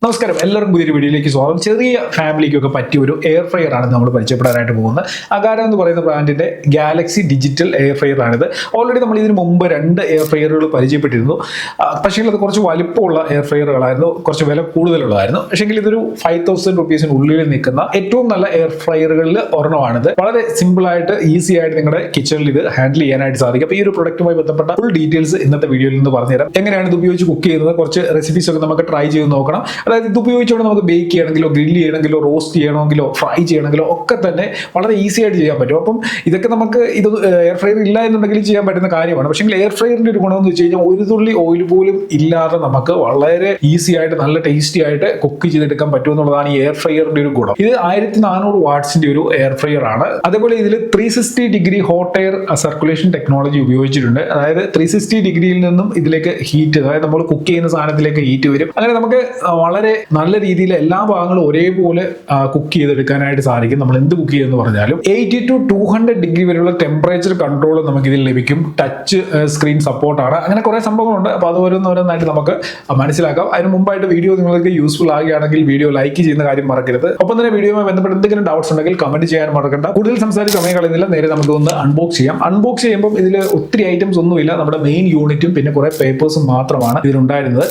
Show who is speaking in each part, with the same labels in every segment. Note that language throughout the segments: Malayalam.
Speaker 1: നമസ്കാരം, എല്ലാവർക്കും പുതിയൊരു വീഡിയോയിലേക്ക് സ്വാഗതം. ചെറിയ ഫാമിലിക്കൊക്കെ പറ്റിയ ഒരു എയർ ഫ്രയർ ആണ് നമ്മൾ പരിചയപ്പെടാനായിട്ട് പോകുന്നത്. അഗാരോ എന്ന് പറയുന്ന ബ്രാൻഡിന്റെ ഗാലക്സി ഡിജിറ്റൽ എയർ ഫ്രയർ ആണിത്. ഓൾറെഡി നമ്മൾ ഇതിന് മുമ്പ് 2 എയർ ഫ്രയറുകൾ പരിചയപ്പെട്ടിരുന്നു. പക്ഷേ അത് കുറച്ച് വലിപ്പമുള്ള എയർ ഫ്രയറുകളായിരുന്നു, കുറച്ച് വില കൂടുതലുള്ളതായിരുന്നു. പക്ഷേ ഇതൊരു 5000 റുപ്പീസിനുള്ളിൽ നിൽക്കുന്ന ഏറ്റവും നല്ല എയർ ഫ്രയറുകളിൽ ഒരെണ്ണമാണിത്. വളരെ സിമ്പിൾ ആയിട്ട് ഈസി ആയിട്ട് നിങ്ങളുടെ കിച്ചണിൽ ഇത് ഹാൻഡിൽ ചെയ്യാനായിട്ട് സാധിക്കും. അപ്പോൾ ഈ ഒരു പ്രൊഡക്റ്റുമായി ബന്ധപ്പെട്ട ഫുൾ ഡീറ്റെയിൽസ് ഇന്നത്തെ വീഡിയോയിൽ നിന്ന് പറഞ്ഞുതരാം. എങ്ങനെയാണ് ഇത് ഉപയോഗിച്ച് കുക്ക് ചെയ്യുന്നത്, കുറച്ച് റെസിപ്പീസ് ഒക്കെ നമുക്ക് ട്രൈ ചെയ്ത് നോക്കണം. അതായത് ഇത് ഉപയോഗിച്ചുകൊണ്ട് നമുക്ക് ബേക്ക് ചെയ്യണമെങ്കിലോ ഗ്രില്ല് ചെയ്യണമെങ്കിലോ റോസ്റ്റ് ചെയ്യണമെങ്കിലോ ഫ്രൈ ചെയ്യണമെങ്കിലോ ഒക്കെ തന്നെ വളരെ ഈസി ആയിട്ട് ചെയ്യാൻ പറ്റും. അപ്പം ഇതൊക്കെ നമുക്ക് ഇത് എയർ ഫ്രയർ ഇല്ല എന്നുണ്ടെങ്കിൽ ചെയ്യാൻ പറ്റുന്ന കാര്യമാണ്. പക്ഷേ എയർ ഫ്രയറിന്റെ ഒരു ഗുണമെന്ന് വെച്ച് കഴിഞ്ഞാൽ ഒരു തുള്ളി ഓയിൽ പോലും ഇല്ലാതെ നമുക്ക് വളരെ ഈസി ആയിട്ട് നല്ല ടേസ്റ്റി ആയിട്ട് കുക്ക് ചെയ്തെടുക്കാൻ പറ്റും എന്നുള്ളതാണ് ഈ എയർ ഫ്രയറിന്റെ ഒരു ഗുണം. ഇത് 1400 വാട്ട്സിന്റെ ഒരു എയർ ഫ്രയർ ആണ്. അതേപോലെ ഇതിൽ 360 degree hot air circulation technology ഉപയോഗിച്ചിട്ടുണ്ട്. അതായത് 360 ഡിഗ്രിയിൽ നിന്നും ഇതിലേക്ക് ഹീറ്റ്, അതായത് നമ്മൾ കുക്ക് ചെയ്യുന്ന സാധനത്തിലേക്ക് ഹീറ്റ് വരും. അങ്ങനെ നമുക്ക് വളരെ നല്ല രീതിയിൽ എല്ലാ ഭാഗങ്ങളും ഒരേപോലെ കുക്ക് ചെയ്തെടുക്കാനായിട്ട് സാധിക്കും. നമ്മൾ എന്ത് കുക്ക് ചെയ്യുമെന്ന് പറഞ്ഞാലും 80 to 200 ഡിഗ്രി വരെയുള്ള ടെമ്പറേച്ചർ കൺട്രോൾ നമുക്ക് ഇതിൽ ലഭിക്കും. ടച്ച് സ്ക്രീൻ സപ്പോർട്ടാണ്. അങ്ങനെ കുറെ സംഭവങ്ങളുണ്ട്. അപ്പോൾ അത് ഓരോന്നോരോന്നായിട്ട് നമുക്ക് മനസ്സിലാക്കാം. അതിന് മുമ്പായിട്ട് വീഡിയോ നിങ്ങൾക്ക് യൂസ്ഫുൾ ആകുകയാണെങ്കിൽ വീഡിയോ ലൈക്ക് ചെയ്യുന്ന കാര്യം മറക്കരുത്. ഒപ്പം തന്നെ വീഡിയോയുമായി ബന്ധപ്പെട്ട് എന്തെങ്കിലും ഡൗട്ട്സ് ഉണ്ടെങ്കിൽ കമന്റ് ചെയ്യാൻ മറക്കണ്ട. കൂടുതൽ സംസാരിച്ച് സമയം കളയുന്നില്ല, നേരെ നമുക്ക് ഒന്ന് അൺബോക്സ് ചെയ്യാം. അൺബോക്സ് ചെയ്യുമ്പോൾ ഇതിൽ ഒത്തിരി ഐറ്റംസ് ഒന്നുമില്ല. നമ്മുടെ മെയിൻ യൂണിറ്റും പിന്നെ കുറെ പേപ്പേഴ്സും മാത്രമാണ് ഇതിലുണ്ടായിരുന്നത്.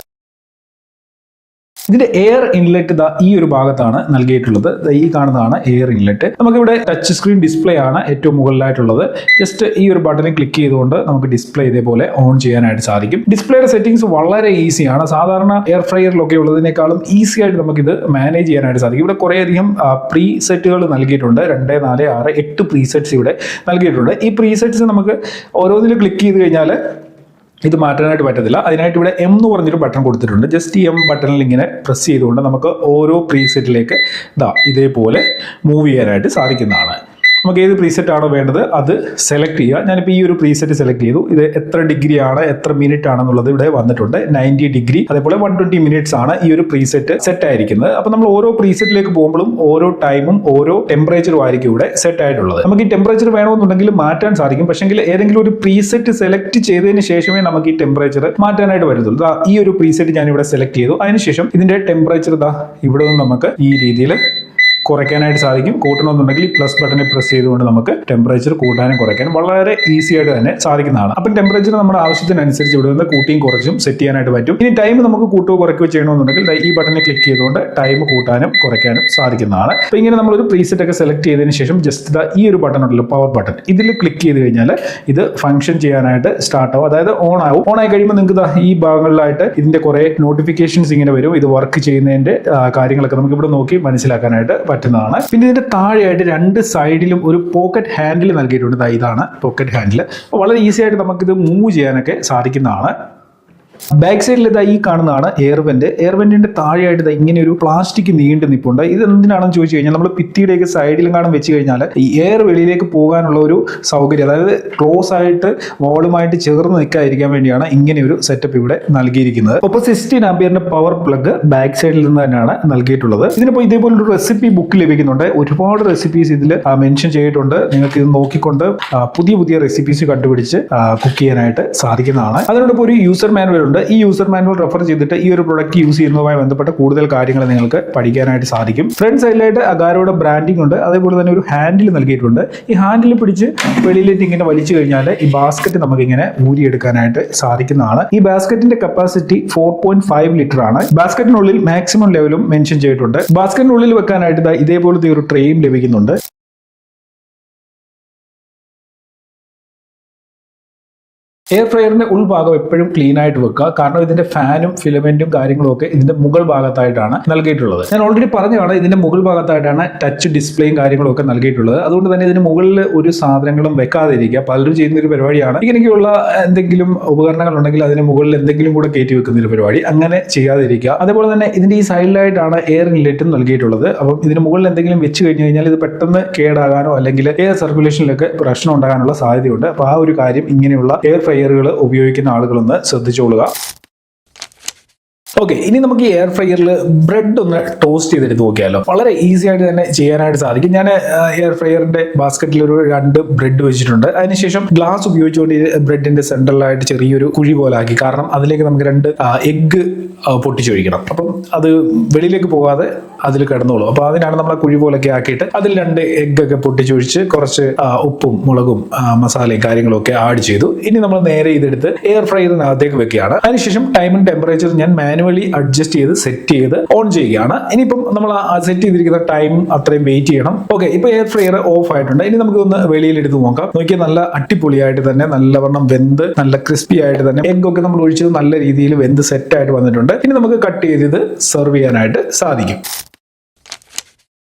Speaker 1: ഇതിന്റെ എയർ ഇൻലെറ്റ് ഈ ഒരു ഭാഗത്താണ് നൽകിയിട്ടുള്ളത്. ഈ കാണുന്നതാണ് എയർ ഇൻലെറ്റ്. നമുക്കിവിടെ ടച്ച് സ്ക്രീൻ ഡിസ്പ്ലേ ആണ് ഏറ്റവും മുകളിലായിട്ടുള്ളത്. ജസ്റ്റ് ഈ ഒരു ബട്ടണിൽ ക്ലിക്ക് ചെയ്തുകൊണ്ട് നമുക്ക് ഡിസ്പ്ലേ ഇതേപോലെ ഓൺ ചെയ്യാനായിട്ട് സാധിക്കും. ഡിസ്പ്ലേയുടെ സെറ്റിംഗ്സ് വളരെ ഈസിയാണ്. സാധാരണ എയർ ഫ്രയറിലൊക്കെ ഉള്ളതിനേക്കാളും ഈസി ആയിട്ട് നമുക്കിത് മാനേജ് ചെയ്യാനായിട്ട് സാധിക്കും. ഇവിടെ കുറേയധികം പ്രീ സെറ്റുകൾ നൽകിയിട്ടുണ്ട്. 2, 4, 6, 8 പ്രീ സെറ്റ്സ് ഇവിടെ നൽകിയിട്ടുണ്ട്. ഈ പ്രീ സെറ്റ്സ് നമുക്ക് ഓരോന്നിൽ ക്ലിക്ക് ചെയ്ത് കഴിഞ്ഞാൽ ഇത് മാറ്റാനായിട്ട് പറ്റത്തില്ല. അതിനായിട്ട് ഇവിടെ എം എന്ന് പറഞ്ഞൊരു ബട്ടൺ കൊടുത്തിട്ടുണ്ട്. ജസ്റ്റ് ഈ എം ബട്ടണിൽ ഇങ്ങനെ പ്രസ് ചെയ്തുകൊണ്ട് നമുക്ക് ഓരോ പ്രീസെറ്റിലേക്ക് ഇതേപോലെ മൂവ് ചെയ്യാനായിട്ട് സാധിക്കുന്നതാണ്. നമുക്ക് ഏത് പ്രീസെറ്റ് ആണോ വേണ്ടത് അത് സെലക്ട് ചെയ്യുക. ഞാനിപ്പോൾ ഈ ഒരു പ്രീസെറ്റ് സെലക്ട് ചെയ്തു. ഇത് എത്ര ഡിഗ്രി ആണ്, എത്ര മിനിറ്റ് ആണെന്നുള്ളത് ഇവിടെ വന്നിട്ടുണ്ട്. 90 ഡിഗ്രി, അതേപോലെ 120 മിനിറ്റ്സ് ആണ് ഈ ഒരു പ്രീസെറ്റ് സെറ്റ് ആയിരിക്കുന്നത്. അപ്പോൾ നമ്മൾ ഓരോ പ്രീസെറ്റിലേക്ക് പോകുമ്പോഴും ഓരോ ടൈമും ഓരോ ടെമ്പറേച്ചറും ആയിരിക്കും ഇവിടെ സെറ്റ് ആയിട്ടുള്ളത്. നമുക്ക് ഈ ടെമ്പറേച്ചർ വേണമെന്നുണ്ടെങ്കിൽ മാറ്റാൻ സാധിക്കും. പക്ഷേ ഏതെങ്കിലും ഒരു പ്രീസെറ്റ് സെലക്ട് ചെയ്തതിന് ശേഷമേ നമുക്ക് ഈ ടെമ്പറേച്ചർ മാറ്റാനായിട്ട് പറ്റത്തുള്ളൂ. ഈ ഒരു പ്രീസെറ്റ് ഞാൻ ഇവിടെ സെലക്ട് ചെയ്തു. അതിനുശേഷം ഇതിന്റെ ടെമ്പറേച്ചർ ഇവിടെ നിന്ന് നമുക്ക് ഈ രീതിയിൽ കുറയ്ക്കാനായിട്ട് സാധിക്കും. കൂട്ടണമെന്നുണ്ടെങ്കിൽ പ്ലസ് ബട്ടണിൽ പ്രസ് ചെയ്തുകൊണ്ട് നമുക്ക് ടെമ്പറേച്ചർ കൂട്ടാനും കുറയ്ക്കാനും വളരെ ഈസി ആയിട്ട് തന്നെ സാധിക്കുന്നതാണ്. അപ്പം ടെമ്പറേച്ചർ നമ്മുടെ ആവശ്യത്തിനനുസരിച്ച് ഇവിടെ നിന്ന് കൂട്ടിയും കുറച്ചും സെറ്റ് ചെയ്യാനായിട്ട് പറ്റും. ഇനി ടൈം നമുക്ക് കൂട്ടുകയോ കുറയ്ക്കുകയോ ചെയ്യണമെന്നുണ്ടെങ്കിൽ ഈ ബട്ടണിൽ ക്ലിക്ക് ചെയ്തുകൊണ്ട് ടൈം കൂട്ടാനും കുറയ്ക്കാനും സാധിക്കുന്നതാണ്. അപ്പോൾ ഇങ്ങനെ നമ്മളൊരു പ്രീസെറ്റ് ഒക്കെ സെലക്ട് ചെയ്തതിന് ശേഷം ജസ്റ്റ് ഈ ഒരു ബട്ടൺ ഉണ്ടല്ലോ, പവർ ബട്ടൺ, ഇതിൽ ക്ലിക്ക് ചെയ്ത് കഴിഞ്ഞാൽ ഇത് ഫംഗ്ഷൻ ചെയ്യാനായിട്ട് സ്റ്റാർട്ട് ആവും. അതായത് ഓൺ ആവും. ഓൺ ആയി കഴിയുമ്പോൾ നിങ്ങൾക്ക് ഈ ഭാഗങ്ങളിലായിട്ട് ഇതിന്റെ കുറെ നോട്ടിഫിക്കേഷൻസ് ഇങ്ങനെ വരും. ഇത് വർക്ക് ചെയ്യുന്നതിന്റെ കാര്യങ്ങളൊക്കെ നമുക്ക് ഇവിടെ നോക്കി മനസ്സിലാക്കാനായിട്ട് പറ്റുന്നതാണ്. പിന്നെ ഇതിന്റെ താഴെയായിട്ട് 2 സൈഡിലും ഒരു പോക്കറ്റ് ഹാൻഡിൽ നൽകിയിട്ടുണ്ട്. ഇതാണ് പോക്കറ്റ് ഹാൻഡിൽ. വളരെ ഈസി ആയിട്ട് നമുക്കിത് മൂവ് ചെയ്യാനൊക്കെ സാധിക്കുന്നതാണ്. ബാക്ക് സൈഡിൽ ഈ കാണുന്നതാണ് എയർവെന്റ്. എയർവെന്റിന്റെ താഴെയായിട്ട് ഇങ്ങനെ ഒരു പ്ലാസ്റ്റിക് നീണ്ടു നിൽപ്പുണ്ട്. ഇത് എന്തിനാണെന്ന് ചോദിച്ചു കഴിഞ്ഞാൽ നമ്മൾ ഭിത്തിയുടെയൊക്കെ സൈഡിലും കാണാൻ വെച്ച് കഴിഞ്ഞാൽ ഈ എയർ വെളിയിലേക്ക് പോകാനുള്ള ഒരു സൗകര്യം, അതായത് ക്ലോസ് ആയിട്ട് വാളുമായിട്ട് ചേർന്ന് നിൽക്കാതിരിക്കാൻ വേണ്ടിയാണ് ഇങ്ങനെ ഒരു സെറ്റപ്പ് ഇവിടെ നൽകിയിരിക്കുന്നത്. ഒപ്പം 16 ആംപിയറിന്റെ പവർ പ്ലഗ് ബാക്ക് സൈഡിൽ നിന്ന് തന്നെയാണ് നൽകിയിട്ടുള്ളത്. ഇതിനിപ്പോൾ ഇതേപോലൊരു റെസിപ്പി ബുക്ക് ലഭിക്കുന്നുണ്ട്. ഒരുപാട് റെസിപ്പീസ് ഇതിൽ മെൻഷൻ ചെയ്തിട്ടുണ്ട്. നിങ്ങൾക്ക് ഇത് നോക്കിക്കൊണ്ട് പുതിയ റെസിപ്പീസ് കണ്ടുപിടിച്ച് കുക്ക് ചെയ്യാനായിട്ട് സാധിക്കുന്നതാണ്. അതിനോടൊപ്പം ഒരു യൂസർ മാനുവൽ ഉണ്ട്. ഈ യൂസർ മാനുവൽ റെഫർ ചെയ്തിട്ട് ഈ ഒരു പ്രൊഡക്റ്റ് യൂസ് ചെയ്യുന്നതുമായി ബന്ധപ്പെട്ട കൂടുതൽ കാര്യങ്ങൾ നിങ്ങൾക്ക് പഠിക്കാനായിട്ട് സാധിക്കും. ഫ്രണ്ട് സൈഡിലായിട്ട് അഗാരോയുടെ ബ്രാൻഡിംഗ് ഉണ്ട്. അതേപോലെ തന്നെ ഒരു ഹാൻഡിൽ നൽകിയിട്ടുണ്ട്. ഈ ഹാൻഡിൽ പിടിച്ച് വെളിയിലേക്ക് ഇങ്ങനെ വലിച്ചു കഴിഞ്ഞാൽ ഈ ബാസ്ക്കറ്റ് നമുക്ക് ഇങ്ങനെ ഊരിയെടുക്കാനായിട്ട് സാധിക്കുന്നതാണ്. ഈ ബാസ്ക്കറ്റിന്റെ കപ്പാസിറ്റി 4.5 ലിറ്റർ ആണ്. ബാസ്ക്കറ്റിനുള്ളിൽ മാക്സിമം ലെവലും മെൻഷൻ ചെയ്തിട്ടുണ്ട്. ബാസ്ക്കറ്റിനുള്ളിൽ വെക്കാനായിട്ട് ഇതേപോലത്തെ ഒരു ട്രേയും ലഭിക്കുന്നുണ്ട്. എയർ ഫ്രയറിന്റെ ഉൾഭാഗം എപ്പോഴും ക്ലീൻ ആയിട്ട് വെക്കുക. കാരണം ഇതിന്റെ ഫാനും ഫിലമെന്റും കാര്യങ്ങളും ഒക്കെ ഇതിന്റെ മുകൾ ഭാഗത്തായിട്ടാണ് നൽകിയിട്ടുള്ളത്. ഞാൻ ഓൾറെഡി പറഞ്ഞതാണ്, ഇതിന്റെ മുകൾ ഭാഗത്തായിട്ടാണ് ടച്ച് ഡിസ്പ്ലേയും കാര്യങ്ങളും ഒക്കെ നൽകിയിട്ടുള്ളത്. അതുകൊണ്ട് തന്നെ ഇതിന് മുകളിൽ ഒരു സാധനങ്ങളും വെക്കാതിരിക്കുക. പലരും ചെയ്യുന്ന ഒരു പരിപാടിയാണ് ഇങ്ങനെയൊക്കെയുള്ള എന്തെങ്കിലും ഉപകരണങ്ങൾ ഉണ്ടെങ്കിൽ അതിന് മുകളിൽ എന്തെങ്കിലും കൂടെ കയറ്റി വെക്കുന്ന ഒരു പരിപാടി. അങ്ങനെ ചെയ്യാതിരിക്കുക. അതേപോലെ തന്നെ ഇതിന്റെ ഈ സൈഡിലായിട്ടാണ് എയർ ഇൻലെറ്റും നൽകിയിട്ടുള്ളത്. അപ്പം ഇതിന് മുകളിൽ എന്തെങ്കിലും വെച്ച് കഴിഞ്ഞു കഴിഞ്ഞാൽ ഇത് പെട്ടെന്ന് കേടാകാനോ അല്ലെങ്കിൽ എയർ സർക്കുലേഷനിലൊക്കെ പ്രശ്നം ഉണ്ടാകാനുള്ള സാധ്യതയുണ്ട്. അപ്പോൾ ആ ഒരു കാര്യം ഇങ്ങനെയുള്ള എയർ ഫ്രയറുകൾ ഉപയോഗിക്കുന്ന ആളുകളൊന്ന് ശ്രദ്ധിച്ചോളുക. ഓക്കെ, ഇനി നമുക്ക് ഈ എയർ ഫ്രയറിൽ ബ്രെഡ് ഒന്ന് ടോസ്റ്റ് ചെയ്തെടുത്ത് നോക്കിയാലോ. വളരെ ഈസി ആയിട്ട് തന്നെ ചെയ്യാനായിട്ട് സാധിക്കും. ഞാൻ എയർ ഫ്രയറിന്റെ ബാസ്ക്കറ്റിൽ ഒരു 2 ബ്രെഡ് വെച്ചിട്ടുണ്ട്. അതിനുശേഷം ഗ്ലാസ് ഉപയോഗിച്ചുകൊണ്ട് ഈ ബ്രെഡിന്റെ സെൻട്രലായിട്ട് ചെറിയൊരു കുഴി പോലെ ആക്കി. കാരണം അതിലേക്ക് നമുക്ക് 2 എഗ്ഗ് പൊട്ടിച്ചൊഴിക്കണം. അപ്പം അത് വെളിയിലേക്ക് പോകാതെ അതിൽ കിടന്നോളൂ. അപ്പൊ അതിനാണ് നമ്മൾ കുഴി പോലൊക്കെ ആക്കിയിട്ട് അതിൽ 2 എഗ്ഗൊക്കെ പൊട്ടിച്ചൊഴിച്ച് കുറച്ച് ഉപ്പും മുളകും മസാലയും കാര്യങ്ങളും ഒക്കെ ആഡ് ചെയ്തു. ഇനി നമ്മൾ നേരെ ഇതെടുത്ത് എയർ ഫ്രയറിനകത്തേക്ക് വെക്കുകയാണ്. അതിനുശേഷം ടൈമും ടെമ്പറേച്ചർ ഞാൻ മാനുവലി അഡ്ജസ്റ്റ് ചെയ്ത് സെറ്റ് ചെയ്ത് ഓൺ ചെയ്യുകയാണ്. ഇനിയിപ്പം നമ്മൾ സെറ്റ് ചെയ്തിരിക്കുന്ന ടൈം അത്രയും വെയിറ്റ് ചെയ്യണം. ഓക്കെ, ഇപ്പൊ എയർ ഫ്രയർ ഓഫ് ആയിട്ടുണ്ട്. ഇനി നമുക്ക് ഒന്ന് വെളിയിൽ എടുത്ത് നോക്കാം. നോക്കിയാൽ നല്ല അടിപൊളിയായിട്ട് തന്നെ നല്ലവണ്ണം വെന്ത് നല്ല ക്രിസ്പി ആയിട്ട് തന്നെ എഗ്ഗൊക്കെ നമ്മൾ ഒഴിച്ചത് നല്ല രീതിയിൽ വെന്ത് സെറ്റ് ആയിട്ട് വന്നിട്ടുണ്ട്. ഇനി നമുക്ക് കട്ട് ചെയ്ത് സെർവ് ചെയ്യാനായിട്ട് സാധിക്കും.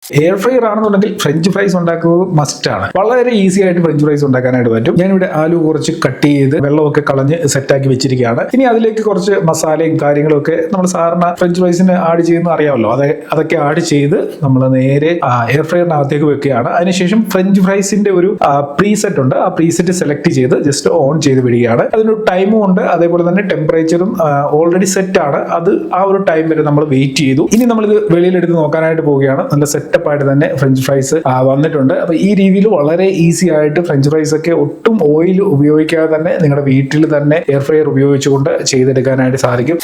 Speaker 1: എയർ ഫ്രയർ ആണെന്നുണ്ടെങ്കിൽ ഫ്രഞ്ച് ഫ്രൈസ് ഉണ്ടാക്കുന്നത് മസ്റ്റ് ആണ്. വളരെ ഈസി ആയിട്ട് ഫ്രഞ്ച് ഫ്രൈസ് ഉണ്ടാക്കാനായിട്ട് പറ്റും. ഞാനിവിടെ ആലു കുറച്ച് കട്ട് ചെയ്ത് വെള്ളമൊക്കെ കളഞ്ഞ് സെറ്റാക്കി വെച്ചിരിക്കുകയാണ്. ഇനി അതിലേക്ക് കുറച്ച് മസാലയും കാര്യങ്ങളും ഒക്കെ നമ്മൾ സാധാരണ ഫ്രഞ്ച് ഫ്രൈസിന് ആഡ് ചെയ്യുന്ന അറിയാമല്ലോ, അതൊക്കെ ആഡ് ചെയ്ത് നമ്മൾ നേരെ എയർ ഫ്രയറിനകത്തേക്ക് വെക്കുകയാണ്. അതിനുശേഷം ഫ്രഞ്ച് ഫ്രൈസിന്റെ ഒരു പ്രീസെറ്റ് ഉണ്ട്. ആ പ്രീസെറ്റ് സെലക്ട് ചെയ്ത് ജസ്റ്റ് ഓൺ ചെയ്ത് വിടുകയാണ്. അതിനൊരു ടൈമും ഉണ്ട്, അതേപോലെ തന്നെ ടെമ്പറേച്ചറും ഓൾറെഡി സെറ്റ് ആണ്. അത് ആ ഒരു ടൈം വരെ നമ്മൾ വെയിറ്റ് ചെയ്തു. ഇനി നമ്മളിത് വെളിയിലെടുത്ത് നോക്കാനായിട്ട് പോവുകയാണ്. നല്ല സെറ്റപ്പ് ആയിട്ട് തന്നെ ഫ്രഞ്ച് ഫ്രൈസ് വന്നിട്ടുണ്ട്. അപ്പൊ ഈ രീതിയിൽ വളരെ ഈസി ആയിട്ട് ഫ്രഞ്ച് ഫ്രൈസ് ഒക്കെ ഒട്ടും ഓയിൽ ഉപയോഗിക്കാതെ തന്നെ നിങ്ങളുടെ വീട്ടിൽ തന്നെ എയർ ഫ്രയർ ഉപയോഗിച്ചുകൊണ്ട് ചെയ്തെടുക്കാനായിട്ട് സാധിക്കും.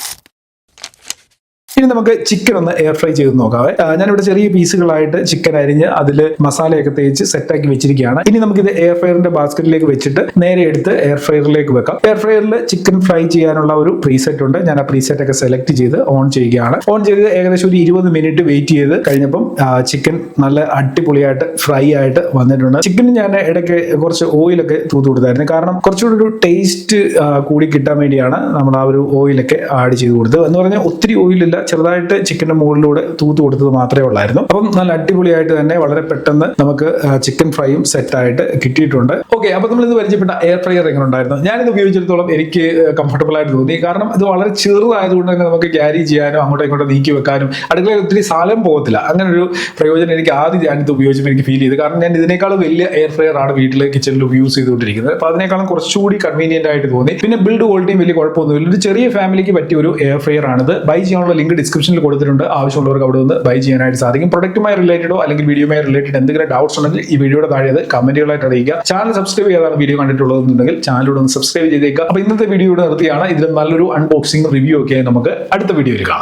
Speaker 1: ഇനി നമുക്ക് ചിക്കൻ ഒന്ന് എയർ ഫ്രൈ ചെയ്ത് നോക്കാവേ. ഞാനിവിടെ ചെറിയ പീസുകളായിട്ട് ചിക്കൻ അരിഞ്ഞ് അതിൽ മസാലയൊക്കെ തേച്ച് സെറ്റാക്കി വെച്ചിരിക്കുകയാണ്. ഇനി നമുക്കിത് എയർ ഫ്രയറിന്റെ ബാസ്ക്കറ്റിലേക്ക് വെച്ചിട്ട് നേരെ എടുത്ത് എയർ ഫ്രയറിലേക്ക് വെക്കാം. എയർ ഫ്രയറിൽ ചിക്കൻ ഫ്രൈ ചെയ്യാനുള്ള ഒരു പ്രീസെറ്റ് ഉണ്ട്. ഞാൻ ആ പ്രീസെറ്റ് ഒക്കെ സെലക്ട് ചെയ്ത് ഓൺ ചെയ്യുകയാണ്. ഓൺ ചെയ്ത് ഏകദേശം ഒരു 20 മിനിറ്റ് വെയിറ്റ് ചെയ്ത് കഴിഞ്ഞപ്പം ചിക്കൻ നല്ല അടിപൊളിയായിട്ട് ഫ്രൈ ആയിട്ട് വന്നിട്ടുണ്ട്. ചിക്കന് ഞാൻ ഇടയ്ക്ക് കുറച്ച് ഓയിലൊക്കെ തൂത്ത് കൊടുത്തായിരുന്നു. കാരണം കുറച്ചുകൂടി ഒരു ടേസ്റ്റ് കൂടി കിട്ടാൻ വേണ്ടിയാണ് നമ്മൾ ആ ഒരു ഓയിലൊക്കെ ആഡ് ചെയ്ത് കൊടുത്തത്. എന്ന് പറഞ്ഞാൽ ഒത്തിരി ഓയിലില്ല, ചെറുതായിട്ട് ചിക്കന്റെ മുകളിലൂടെ തൂത്ത് കൊടുത്തത് മാത്രമേ ഉള്ളായിരുന്നു. അപ്പം നല്ല അടിപൊളിയായിട്ട് തന്നെ വളരെ പെട്ടെന്ന് നമുക്ക് ചിക്കൻ ഫ്രൈയും സെറ്റ് ആയിട്ട് കിട്ടിയിട്ടുണ്ട്. ഓക്കെ, അപ്പൊ നമ്മൾ ഇത് പരിചയപ്പെട്ട എയർ ഫ്രയർ എങ്ങനെ ഉണ്ടായിരുന്നു? ഞാനിത് ഉപയോഗിച്ചിടത്തോളം എനിക്ക് കംഫർട്ടബിൾ ആയിട്ട് തോന്നി. കാരണം ഇത് വളരെ ചെറുതായതുകൊണ്ട് തന്നെ നമുക്ക് ക്യാരി ചെയ്യാനും അങ്ങോട്ടും ഇങ്ങോട്ടും നീക്കി വെക്കാനും അടുക്കളയിൽ ഒത്തിരി സ്ഥലം പോകത്തില്ല. അങ്ങനെ ഒരു പ്രയോജനം എനിക്ക് ആദ്യം ഞാനിത് ഉപയോഗിച്ചപ്പോൾ എനിക്ക് ഫീൽ ചെയ്തു. കാരണം ഞാൻ ഇതിനേക്കാളും വലിയ എയർ ഫ്രയർ ആണ് വീട്ടിൽ കിച്ചണിൽ യൂസ് ചെയ്തുകൊണ്ടിരിക്കുന്നത്. അപ്പൊ അതിനേക്കാളും കുറച്ചുകൂടി കൺവീനിയന്റ് ആയിട്ട് തോന്നി. പിന്നെ ബിൽഡ് ക്വാളിറ്റിയും വലിയ കുഴപ്പമൊന്നുമില്ല. ഒരു ചെറിയ ഫാമിലിക്ക് പറ്റിയ ഒരു എയർ ഫ്രയർ ആണിത്. ബൈ ചെയ്യാനുള്ള ലിങ്ക് ഡിസ്ക്രിപ്ഷനിൽ കൊടുത്തിട്ടുണ്ട്. ആവശ്യമുള്ളവർക്ക് അവിടെ നിന്ന് ബൈ ചെയ്യാനായിട്ട് സാധിക്കും. പ്രൊഡക്റ്റുമായി റിലേറ്റഡോ അല്ലെങ്കിൽ വീഡിയോയുമായി റിലേറ്റഡ് എന്തെങ്കിലും ഡൗട്ട്സ് ഉണ്ടെങ്കിൽ ഈ വീഡിയോയുടെ താഴെ കമന്റുകളായിട്ട് അറിയിക്കുക. ചാനൽ സബ്സ്ക്രൈബ് ചെയ്യാതാണ് വീഡിയോ കണ്ടിട്ടുള്ളതെന്നുണ്ടെങ്കിൽ ചാനലിലൂടെ ഒന്ന് സബ്സ്ക്രൈബ് ചെയ്തേക്കുക. അപ്പൊ ഇന്നത്തെ വീഡിയോ ഇവിടെ നിർത്തിയാണ്. ഇതിൽ നല്ലൊരു അൺബോക്സിംഗ് റിവ്യൂ ഒക്കെ നമുക്ക് അടുത്ത വീഡിയോയിൽ കാണാം.